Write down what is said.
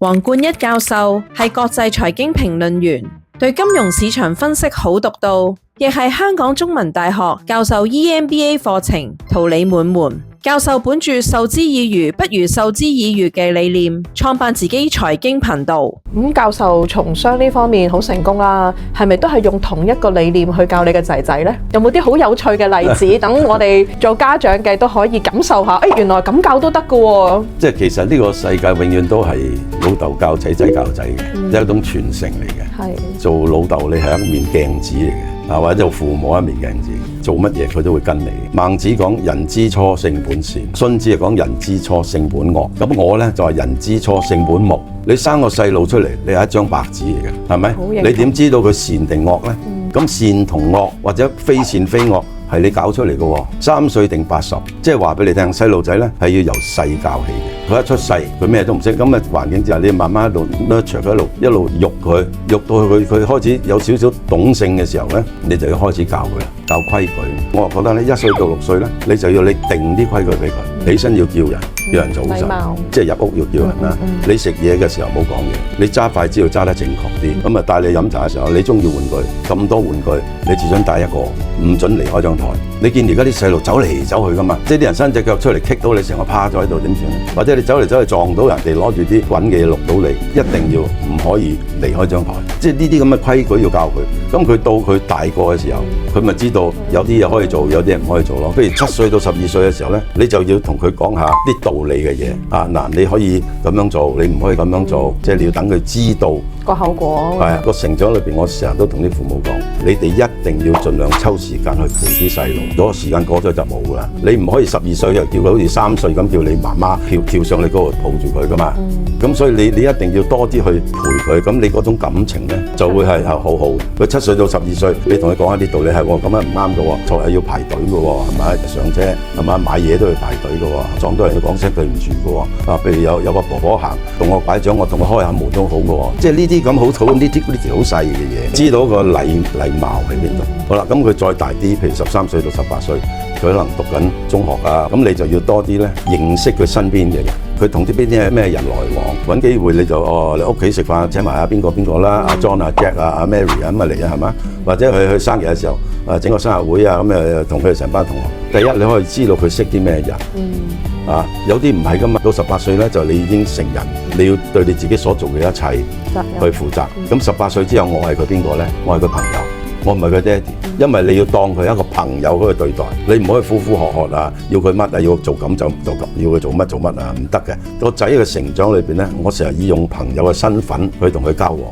黃冠一教授係國際財經評論員，對金融市場分析好獨到，亦係香港中文大學教授 EMBA 課程，桃李滿門。教授本住授之以魚不如授之以漁嘅理念，創辦自己財經頻道。教授從商呢方面好成功啦，係咪都係用同一個理念去教你嘅仔仔呢？有冇啲好有趣嘅例子，等我哋做家長嘅都可以感受下？原來咁教都得㗎喎。即係其實呢個世界永遠都係老豆教仔，仔教仔嘅，係一種傳承嚟嘅。係做老豆，你係一面鏡子嚟嘅，或者做父母一面鏡子，做乜嘢佢都會跟你。孟子講人之初性本善，荀子係講人之初性本惡。咁我呢就係人之初性本木。你生個細路出嚟，你係一張白紙嚟嘅，係咪？你點知道佢善定惡呢？咁善同惡或者非善非惡係你搞出嚟嘅喎。3歲定80，即係話俾你聽，細路仔呢係要由細教起嘅。佢一出世，佢咩都唔識，咁嘅環境之下，你慢慢一路 nurture 佢，一路育佢，育到佢開始有少少懂性嘅時候呢，你就要開始教佢啦，教規矩。我覺得呢1歲到6歲呢，你就要你定啲規矩俾佢，起身要叫人，叫人早晨，即係入屋要叫人啦。你食嘢嘅時候冇講嘢，你揸筷子要揸得正確啲。咁啊帶你飲茶嘅時候，你中意玩具，咁多玩具，你只准帶一個，唔准離開張台。你見而家啲細路走嚟走去噶嘛，即係啲人伸隻腳出嚟棘到你，成個趴咗喺度點算？或者你走嚟走去撞到人哋攞住啲滾嘅嘢淥到你，一定要唔可以離開張台。即係呢啲咁嘅規矩要教佢。咁佢到佢大個嘅時候，佢咪知道有啲嘢可以做，有啲嘢唔可以做咯。譬如7歲到12歲嘅時候咧，你就要同佢講下啲道理嘅嘢啊。嗱，你可以咁樣做，你唔可以咁樣做，即係你要等佢知道個後果。係個成長裏邊，我成日都同啲父母講，你哋一定要盡量抽時間去陪啲細路。嗰個時間過咗就冇啦。你唔可以12歲又叫佢好似3歲咁叫你媽媽跳上你嗰度抱住佢噶嘛。咁所以你一定要多啲去陪佢，咁你嗰種感情咧就會係好好。佢7歲到12歲，你同佢講一啲道理係咁樣唔啱嘅喎，坐係要排隊嘅喎，係咪？上車係咪？買嘢都要排隊嘅喎，撞到人要講聲對唔住嘅喎。譬如有個婆婆行，同我拐杖，我同佢開下門都好嘅喎。即係呢啲咁好呢啲好細嘅嘢，知道個禮貌喺邊度。好啦，咁佢再大啲，譬如13歲到18歲，佢可能讀緊中學啊，咁你就要多啲咧認識佢身邊嘅人，佢同啲邊啲咩人來往，揾機會你就你屋企食飯請埋阿邊個啦，阿 John 啊 Jack 啊阿 Mary 啊咁啊嚟啊係嘛？或者佢去生日嘅時候整個生日會啊，咁同佢哋成班同學。第一你可以知道佢識啲咩人，有啲唔係噶嘛。到18歲咧就你已經成人，你要對你自己所做嘅一切去負責。咁18歲之後我係佢邊個咧？我係佢朋友。我唔係佢爹哋，因為你要當佢一個朋友去對待，你唔可以呼呼喝喝啊，要佢乜啊，要做咁就做咁，要佢做乜做乜啊，唔得嘅。個仔嘅成長裏邊咧，我成日以用朋友嘅身份去同佢交往。